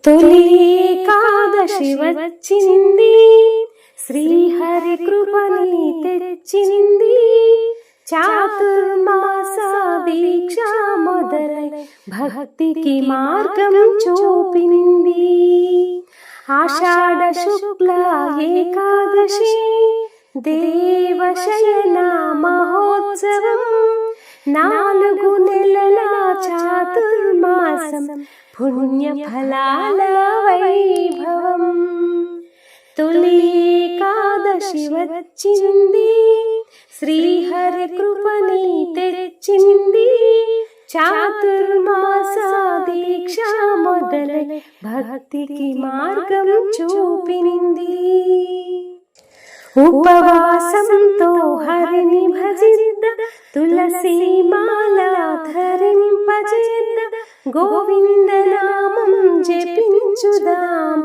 తొలి ఏకాదశి వచ్చింది, శ్రీహరి కృపని తెచ్చింది. చాతుర్మాస దీక్ష మొదలై భక్తికి మార్గం చూపింది. ఆషాఢ శుక్ల ఏకాదశి దేవశయన మహోత్సవం. 4 నెలల చాతుర్మాసం పుణ్య ఫలాల వైభవం. తొలి ఏకాదశి వచ్చింది, శ్రీహరి కృపని తెచ్చింది. చాతుర్మాస దీక్ష మొదలై భక్తికి మార్గం చూపింది. ఉపవాసంతో హరిని భజిద్ద, తులసి మాల ధరింపజేద్ద. గోవింద నామం జపించుదాం,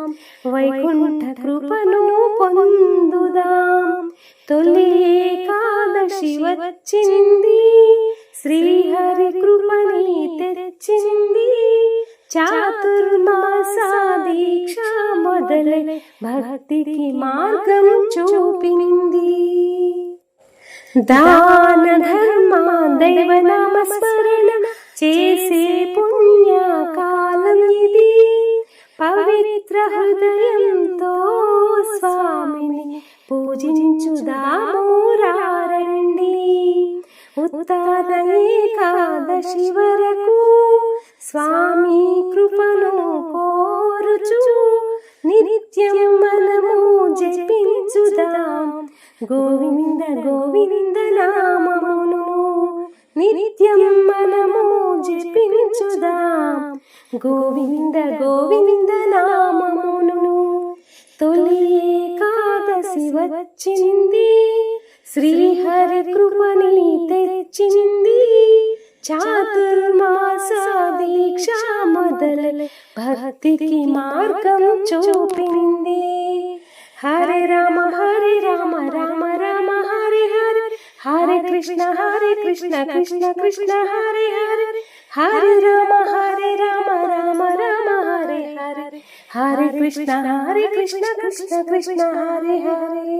వైకుంఠ కృపను పొందుదాం. తొలి ఏకాదశి వచ్చింది, శ్రీహరి కృపని తెచ్చింది. చాతుర్మాస దీక్ష మొదలై భక్తికి మార్గం చూపింది. దాన ధర్మ దైవ నామస్మరణ చేసే పుణ్యకాలం ఇది. పవిత్ర హృదయంతో స్వామిని పూజించుదాము రండి. ఉత్తర ఏకాదశి వరకు స్వామి కృపను కోరుచు నిత్యం మనము జపించుదాం గోవింద గోవింద నామమును. నిత్యం మనము జపించుదాం గోవింద గోవింద నామమును. తొలి ఏకాదశి వచ్చింది, శ్రీహరి కృపని తెచ్చింది. చాతుర్మాస దీక్ష మొదలై భక్తికి మార్గం చూపింది. హరే రామ రామ రామ హరే హరే. హరే కృష్ణ కృష్ణ కృష్ణ హరే హరే. హరే రామ రామ రామ హరే హరే. హరే కృష్ణ కృష్ణ కృష్ణ హరే హరే.